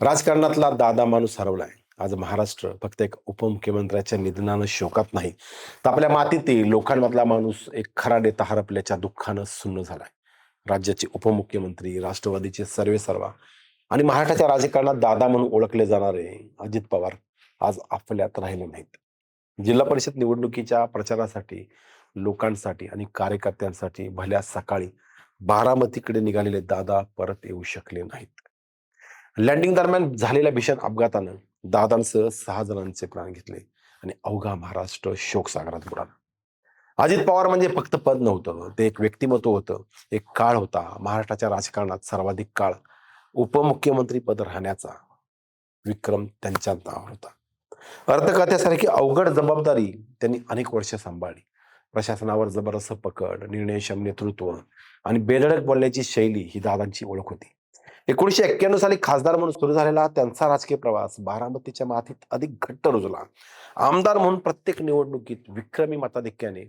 राजकारणातला दादा माणूस हरवलाय. आज महाराष्ट्र फक्त एक उपमुख्यमंत्र्याच्या निधनानं शोकात नाही, तर आपल्या मातीतील लोकांमधला माणूस एक खरा नेता हरपल्याच्या दुःखानं सुन्न झालाय. राज्याचे उपमुख्यमंत्री, राष्ट्रवादीचे सर्वेसर्वा आणि महाराष्ट्राच्या राजकारणात दादा म्हणून ओळखले जाणारे अजित पवार आज आपल्यात राहिले नाहीत. जिल्हा परिषद निवडणुकीच्या प्रचारासाठी, लोकांसाठी आणि कार्यकर्त्यांसाठी भल्या सकाळी बारामतीकडे निघालेले दादा परत येऊ शकले नाहीत. लँडिंग दरम्यान झालेल्या भीषण अपघातानं दादांसह 6 जणांचे प्राण घेतले आणि अवघा महाराष्ट्र शोकसागरात बुडाला. अजित पवार म्हणजे फक्त पद नव्हतं, ते एक व्यक्तिमत्व होतं. एक काळ होता महाराष्ट्राच्या राजकारणात सर्वाधिक काळ उपमुख्यमंत्री पद राहण्याचा विक्रम त्यांच्या नावावर होता. अर्थखात्यासारखी अवघड जबाबदारी त्यांनी अनेक वर्ष सांभाळली. प्रशासनावर जबरदस्त पकड, निर्णयक्षम नेतृत्व आणि बेधडक बोलण्याची शैली ही दादांची ओळख होती. 1991 साली खासदार म्हणून सुरू झालेला त्यांचा राजकीय प्रवास बारामतीच्या मातीत अधिक घट्ट रुजला. आमदार म्हणून प्रत्येक निवडणुकीत विक्रमी मताधिक्याने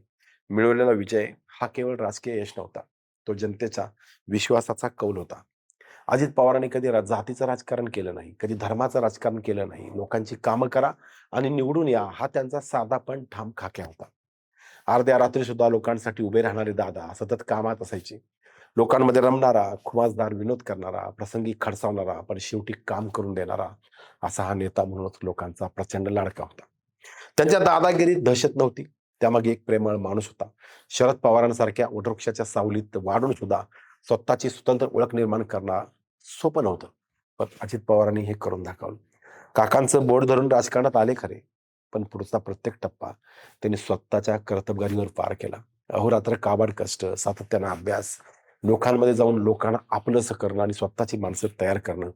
मिळवलेला विजय हा केवळ राजकीय यश नव्हता, तो जनतेचा विश्वासाचा कौल होता. अजित पवारांनी कधी जातीचं राजकारण केलं नाही, कधी धर्माचं राजकारण केलं नाही. लोकांची कामं करा आणि निवडून या हा त्यांचा साधा पण ठाम खाक्या होता. अर्ध्या रात्री सुद्धा लोकांसाठी उभे राहणारे दादा सतत कामात असायचे. लोकांमध्ये रमणारा, खुमासदार विनोद करणारा, प्रसंगी खडसावणारा पण शेवटी काम करून देणारा असा हा नेता म्हणूनच लोकांचा प्रचंड लाडका होता. त्यांच्या दादागिरीत दहशत नव्हती, त्यामागे एक प्रेमळ माणूस होता. शरद पवारांसारख्या वटवृक्षाच्या सावलीत वाढून सुद्धा स्वतःची स्वतंत्र ओळख निर्माण करणं सोपं नव्हतं, पण अजित पवारांनी हे करून दाखवलं. काकांचं बोट धरून राजकारणात आले खरे, पण पुढचा प्रत्येक टप्पा त्यांनी स्वतःच्या कर्तबगारीवर पार केला. अहोरात्र काबाड कष्ट, सातत्यानं अभ्यास, लोकांमध्ये जाऊन लोकांना आपलंसं करणं आणि स्वतःची माणसं तयार करणं,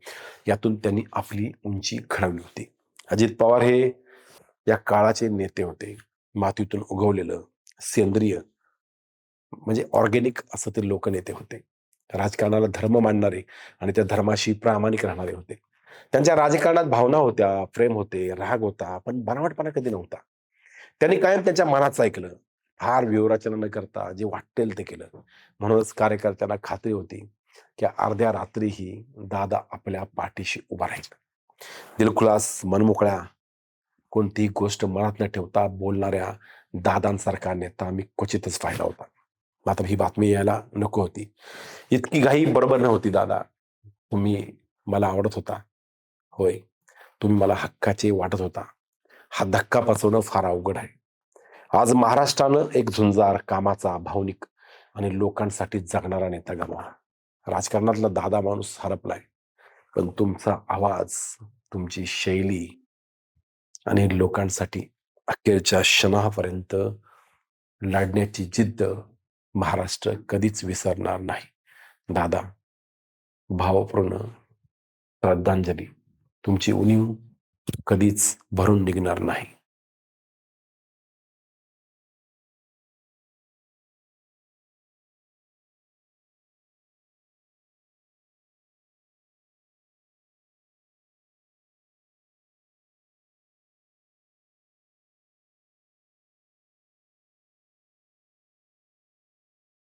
यातून त्यांनी आपली उंची घडवली होती. अजित पवार हे या काळाचे नेते होते. मातीतून उगवलेलं, सेंद्रिय म्हणजे ऑर्गेनिक असं ते लोकनेते होते. राजकारणाला धर्म मानणारे आणि त्या धर्माशी प्रामाणिक राहणारे होते. त्यांच्या राजकारणात भावना होत्या, प्रेम होते, राग होता, पण बनावटपणा कधी नव्हता. त्यांनी कायम त्यांच्या मनाचं ऐकलं. फार व्यूहरचना न करता जे वाटेल ते केलं. म्हणूनच कार्यकर्त्यांना खात्री होती, की अर्ध्या रात्रीही दादा आपल्या पाठीशी उभा राहील. दिलखुलास, मनमोकळ्या, कोणतीही गोष्ट मनात न ठेवता बोलणाऱ्या दादांसारखा नेता मी क्वचितच पाहिला होता. मात्र ही बातमी यायला नको होती. इतकी घाई बरोबर नव्हती दादा. तुम्ही मला आवडत होता. होय, तुम्ही मला हक्काचे वाटत होता. हा धक्का पचवणं फार अवघड आहे. आज महाराष्ट्रानं एक झुंजार, कामाचा, भावनिक आणि लोकांसाठी जगणारा नेता गमावला. राजकारणातला दादा माणूस हरपलाय. पण तुमचा आवाज, तुमची शैली आणि लोकांसाठी अखेरच्या क्षणापर्यंत लढण्याची जिद्द महाराष्ट्र कधीच विसरणार नाही. दादा, भावपूर्ण श्रद्धांजली. तुमची उणीव कधीच भरून निघणार नाही.